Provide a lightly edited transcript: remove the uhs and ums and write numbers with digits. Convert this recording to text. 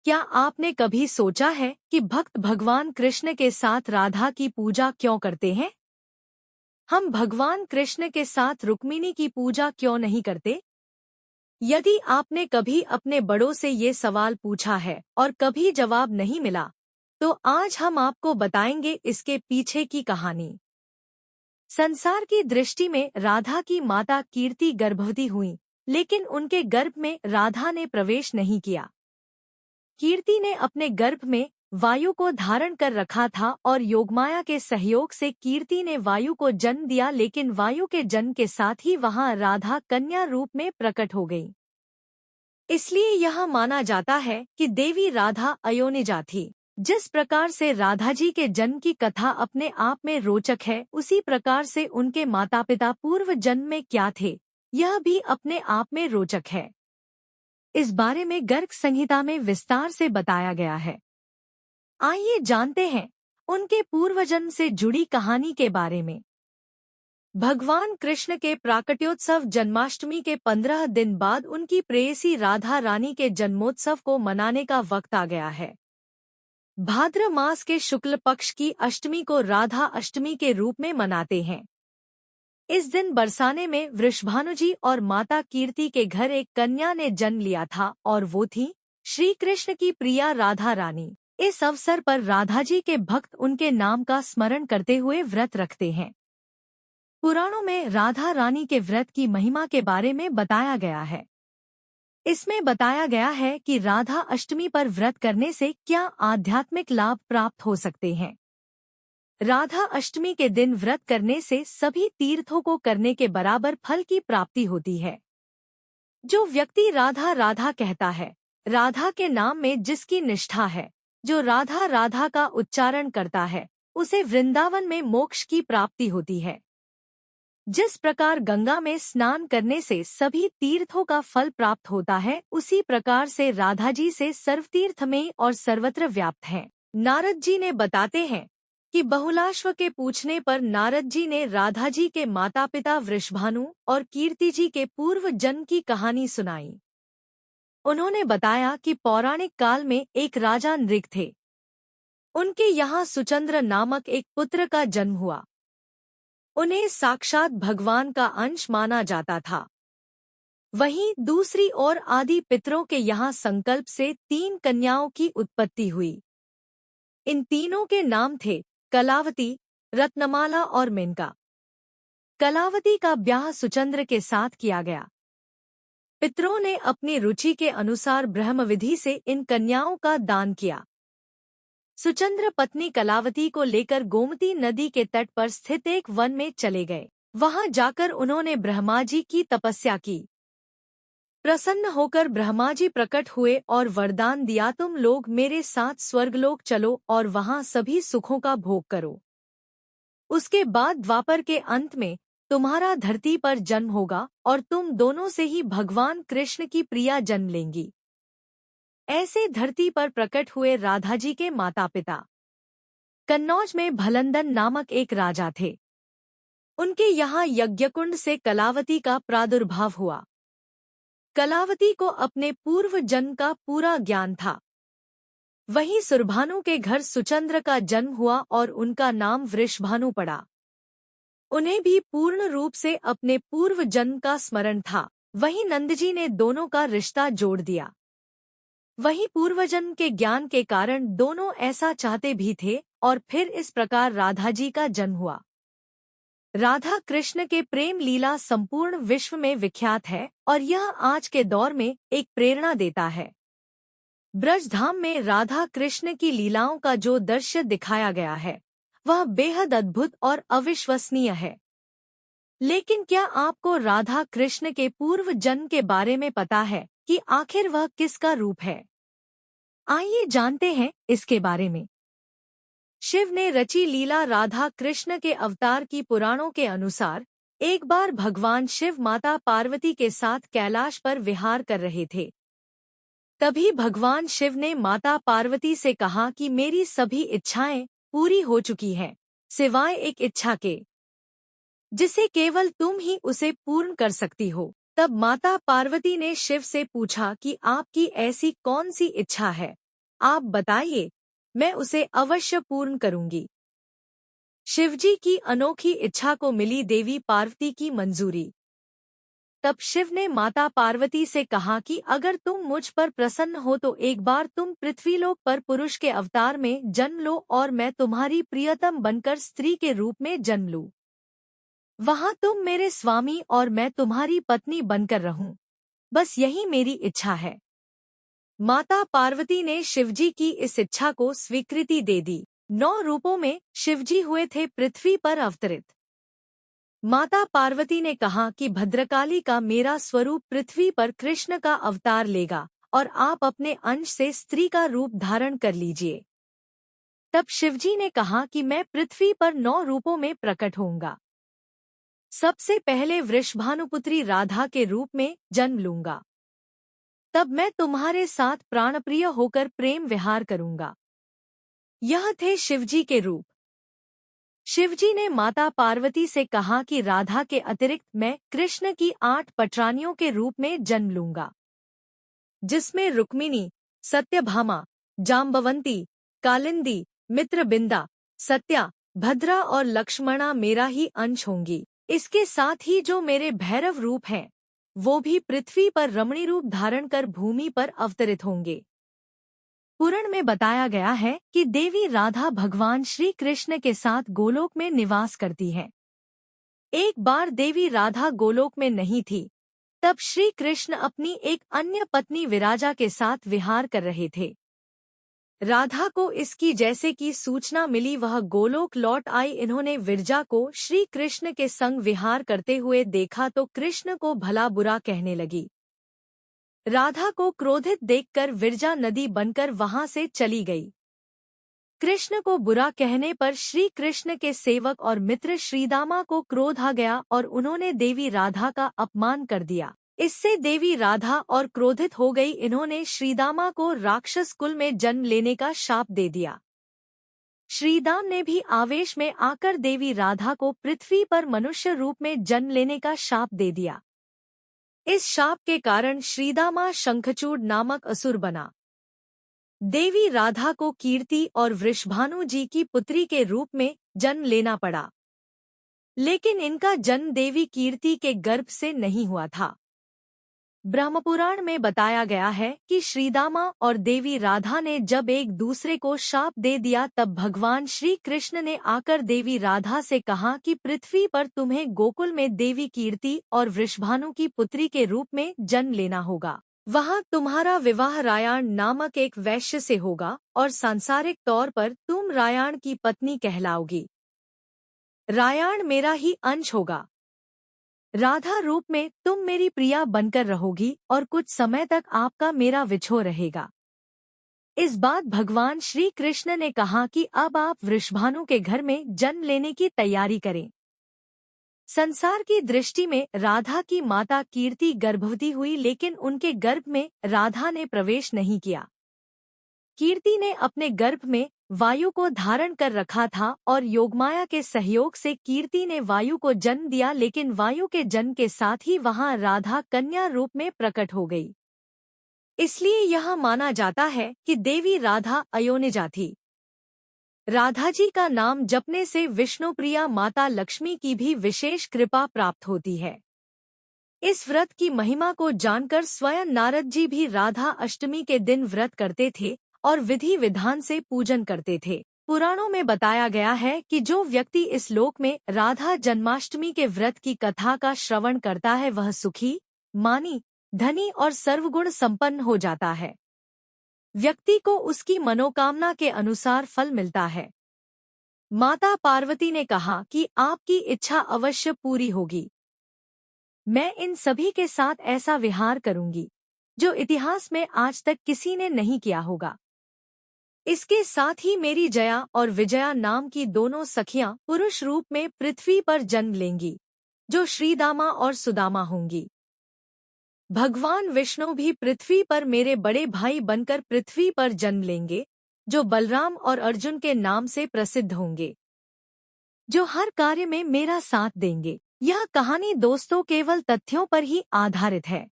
क्या आपने कभी सोचा है कि भक्त भगवान कृष्ण के साथ राधा की पूजा क्यों करते हैं? हम भगवान कृष्ण के साथ रुक्मिणी की पूजा क्यों नहीं करते? यदि आपने कभी अपने बड़ों से ये सवाल पूछा है और कभी जवाब नहीं मिला, तो आज हम आपको बताएंगे इसके पीछे की कहानी। संसार की दृष्टि में राधा की माता कीर्ति गर्भवती हुई, लेकिन उनके गर्भ में राधा ने प्रवेश नहीं किया। कीर्ति ने अपने गर्भ में वायु को धारण कर रखा था और योगमाया के सहयोग से कीर्ति ने वायु को जन्म दिया, लेकिन वायु के जन्म के साथ ही वहां राधा कन्या रूप में प्रकट हो गई। इसलिए यह माना जाता है कि देवी राधा अयोनिजा थी। जिस प्रकार से राधा जी के जन्म की कथा अपने आप में रोचक है, उसी प्रकार से उनके माता पिता पूर्व जन्म में क्या थे, यह भी अपने आप में रोचक है। इस बारे में गर्ग संहिता में विस्तार से बताया गया है। आइए जानते हैं उनके पूर्वजन्म से जुड़ी कहानी के बारे में। भगवान कृष्ण के प्राकट्योत्सव जन्माष्टमी के 15 दिन बाद उनकी प्रेयसी राधा रानी के जन्मोत्सव को मनाने का वक्त आ गया है। भाद्र मास के शुक्ल पक्ष की अष्टमी को राधा अष्टमी के रूप में मनाते हैं। इस दिन बरसाने में वृषभानुजी और माता कीर्ति के घर एक कन्या ने जन्म लिया था और वो थी श्री कृष्ण की प्रिया राधा रानी। इस अवसर पर राधा जी के भक्त उनके नाम का स्मरण करते हुए व्रत रखते हैं। पुराणों में राधा रानी के व्रत की महिमा के बारे में बताया गया है। इसमें बताया गया है कि राधा अष्टमी पर व्रत करने से क्या आध्यात्मिक लाभ प्राप्त हो सकते हैं। राधा अष्टमी के दिन व्रत करने से सभी तीर्थों को करने के बराबर फल की प्राप्ति होती है। जो व्यक्ति राधा राधा कहता है, राधा के नाम में जिसकी निष्ठा है, जो राधा राधा का उच्चारण करता है, उसे वृंदावन में मोक्ष की प्राप्ति होती है। जिस प्रकार गंगा में स्नान करने से सभी तीर्थों का फल प्राप्त होता है, उसी प्रकार से राधा जी से सर्वतीर्थ में और सर्वत्र व्याप्त हैं। नारद जी ने बताते हैं कि बहुलाश्व के पूछने पर नारद जी ने राधा जी के माता पिता वृषभानु और कीर्ति जी के पूर्व जन्म की कहानी सुनाई। उन्होंने बताया कि पौराणिक काल में एक राजा नृग थे। उनके यहाँ सुचंद्र नामक एक पुत्र का जन्म हुआ। उन्हें साक्षात भगवान का अंश माना जाता था। वहीं दूसरी ओर आदि पितरों के यहाँ संकल्प से 3 कन्याओं की उत्पत्ति हुई। इन तीनों के नाम थे कलावती, रत्नमाला और मेनका। कलावती का ब्याह सुचंद्र के साथ किया गया। पितरों ने अपनी रुचि के अनुसार ब्रह्मविधि से इन कन्याओं का दान किया। सुचंद्र पत्नी कलावती को लेकर गोमती नदी के तट पर स्थित एक वन में चले गए। वहां जाकर उन्होंने ब्रह्मा जी की तपस्या की। प्रसन्न होकर ब्रह्मा जी प्रकट हुए और वरदान दिया, तुम लोग मेरे साथ स्वर्गलोक चलो और वहां सभी सुखों का भोग करो। उसके बाद द्वापर के अंत में तुम्हारा धरती पर जन्म होगा और तुम दोनों से ही भगवान कृष्ण की प्रिया जन्म लेंगी। ऐसे धरती पर प्रकट हुए राधा जी के माता पिता। कन्नौज में भलंदन नामक एक राजा थे। उनके यहाँ यज्ञकुंड से कलावती का प्रादुर्भाव हुआ। कलावती को अपने पूर्व जन्म का पूरा ज्ञान था। वहीं सुरभानु के घर सुचंद्र का जन्म हुआ और उनका नाम वृषभानु पड़ा। उन्हें भी पूर्ण रूप से अपने पूर्व जन्म का स्मरण था। वहीं नंदजी ने दोनों का रिश्ता जोड़ दिया। वहीं पूर्वजन्म के ज्ञान के कारण दोनों ऐसा चाहते भी थे और फिर इस प्रकार राधा जी का जन्म हुआ। राधा कृष्ण के प्रेम लीला संपूर्ण विश्व में विख्यात है और यह आज के दौर में एक प्रेरणा देता है। ब्रजधाम में राधा कृष्ण की लीलाओं का जो दृश्य दिखाया गया है, वह बेहद अद्भुत और अविश्वसनीय है। लेकिन क्या आपको राधा कृष्ण के पूर्व जन्म के बारे में पता है कि आखिर वह किसका रूप है? आइए जानते हैं इसके बारे में। शिव ने रची लीला राधा कृष्ण के अवतार की पुराणों के अनुसार एक बार भगवान शिव माता पार्वती के साथ कैलाश पर विहार कर रहे थे। तभी भगवान शिव ने माता पार्वती से कहा कि मेरी सभी इच्छाएं पूरी हो चुकी हैं, सिवाय एक इच्छा के, जिसे केवल तुम ही उसे पूर्ण कर सकती हो। तब माता पार्वती ने शिव से पूछा कि आपकी ऐसी कौन सी इच्छा है आप बताइए, मैं उसे अवश्य पूर्ण करूंगी। शिवजी की अनोखी इच्छा को मिली देवी पार्वती की मंजूरी। तब शिव ने माता पार्वती से कहा कि अगर तुम मुझ पर प्रसन्न हो तो एक बार तुम पृथ्वीलोक पर पुरुष के अवतार में जन्म लो और मैं तुम्हारी प्रियतम बनकर स्त्री के रूप में जन्म लूं। वहां तुम मेरे स्वामी और मैं तुम्हारी पत्नी बनकर रहूं। बस यही मेरी इच्छा है। माता पार्वती ने शिवजी की इस इच्छा को स्वीकृति दे दी। 9 रूपों में शिवजी हुए थे पृथ्वी पर अवतरित। माता पार्वती ने कहा कि भद्रकाली का मेरा स्वरूप पृथ्वी पर कृष्ण का अवतार लेगा और आप अपने अंश से स्त्री का रूप धारण कर लीजिए। तब शिवजी ने कहा कि मैं पृथ्वी पर 9 रूपों में प्रकट होऊंगा। सबसे पहले वृषभानुपुत्री राधा के रूप में जन्म लूंगा। तब मैं तुम्हारे साथ प्राणप्रिय होकर प्रेम विहार करूंगा। यह थे शिवजी के रूप। शिवजी ने माता पार्वती से कहा कि राधा के अतिरिक्त मैं कृष्ण की 8 पटरानियों के रूप में जन्म लूंगा, जिसमें रुक्मिणी, सत्यभामा, जाम्बवंती, कालिंदी, मित्रबिंदा, सत्या, भद्रा और लक्ष्मणा मेरा ही अंश होंगी। इसके साथ ही जो मेरे भैरव रूप हैं, वो भी पृथ्वी पर रमणी रूप धारण कर भूमि पर अवतरित होंगे। पुराण में बताया गया है कि देवी राधा भगवान श्री कृष्ण के साथ गोलोक में निवास करती है। एक बार देवी राधा गोलोक में नहीं थी, तब श्री कृष्ण अपनी एक अन्य पत्नी विराजा के साथ विहार कर रहे थे। राधा को इसकी जैसे कि सूचना मिली, वह गोलोक लौट आई। इन्होंने विरजा को श्री कृष्ण के संग विहार करते हुए देखा तो कृष्ण को भला बुरा कहने लगी। राधा को क्रोधित देखकर विरजा नदी बनकर वहां से चली गई। कृष्ण को बुरा कहने पर श्री कृष्ण के सेवक और मित्र श्रीदामा को क्रोध आ गया और उन्होंने देवी राधा का अपमान कर दिया। इससे देवी राधा और क्रोधित हो गई। इन्होंने श्रीदामा को राक्षस कुल में जन्म लेने का शाप दे दिया। श्रीदाम ने भी आवेश में आकर देवी राधा को पृथ्वी पर मनुष्य रूप में जन्म लेने का शाप दे दिया। इस शाप के कारण श्रीदामा शंखचूड़ नामक असुर बना। देवी राधा को कीर्ति और वृषभानु जी की पुत्री के रूप में जन्म लेना पड़ा, लेकिन इनका जन्म देवी कीर्ति के गर्भ से नहीं हुआ था। ब्रह्मपुराण में बताया गया है कि श्रीदामा और देवी राधा ने जब एक दूसरे को शाप दे दिया, तब भगवान श्री कृष्ण ने आकर देवी राधा से कहा कि पृथ्वी पर तुम्हें गोकुल में देवी कीर्ति और वृषभानु की पुत्री के रूप में जन्म लेना होगा। वहां तुम्हारा विवाह रायाण नामक एक वैश्य से होगा और सांसारिक तौर पर तुम रायाण की पत्नी कहलाओगी। रायाण मेरा ही अंश होगा। राधा रूप में तुम मेरी प्रिया बनकर रहोगी और कुछ समय तक आपका मेरा विछोह रहेगा। इस बात भगवान श्री कृष्ण ने कहा कि अब आप वृषभानु के घर में जन्म लेने की तैयारी करें। संसार की दृष्टि में राधा की माता कीर्ति गर्भवती हुई, लेकिन उनके गर्भ में राधा ने प्रवेश नहीं किया। कीर्ति ने अपने गर्भ में वायु को धारण कर रखा था और योगमाया के सहयोग से कीर्ति ने वायु को जन्म दिया, लेकिन वायु के जन्म के साथ ही वहां राधा कन्या रूप में प्रकट हो गई। इसलिए यह माना जाता है कि देवी राधा अयोनिजा थी। राधा जी का नाम जपने से विष्णुप्रिया माता लक्ष्मी की भी विशेष कृपा प्राप्त होती है। इस व्रत की महिमा को जानकर स्वयं नारद जी भी राधा अष्टमी के दिन व्रत करते थे और विधि विधान से पूजन करते थे। पुराणों में बताया गया है कि जो व्यक्ति इस लोक में राधा जन्माष्टमी के व्रत की कथा का श्रवण करता है, वह सुखी, मानी, धनी और सर्वगुण संपन्न हो जाता है। व्यक्ति को उसकी मनोकामना के अनुसार फल मिलता है। माता पार्वती ने कहा कि आपकी इच्छा अवश्य पूरी होगी। मैं इन सभी के साथ ऐसा विहार करूंगी जो इतिहास में आज तक किसी ने नहीं किया होगा। इसके साथ ही मेरी जया और विजया नाम की दोनों सखियां पुरुष रूप में पृथ्वी पर जन्म लेंगी, जो श्रीदामा और सुदामा होंगी। भगवान विष्णु भी पृथ्वी पर मेरे बड़े भाई बनकर पृथ्वी पर जन्म लेंगे, जो बलराम और अर्जुन के नाम से प्रसिद्ध होंगे, जो हर कार्य में मेरा साथ देंगे। यह कहानी दोस्तों केवल तथ्यों पर ही आधारित है।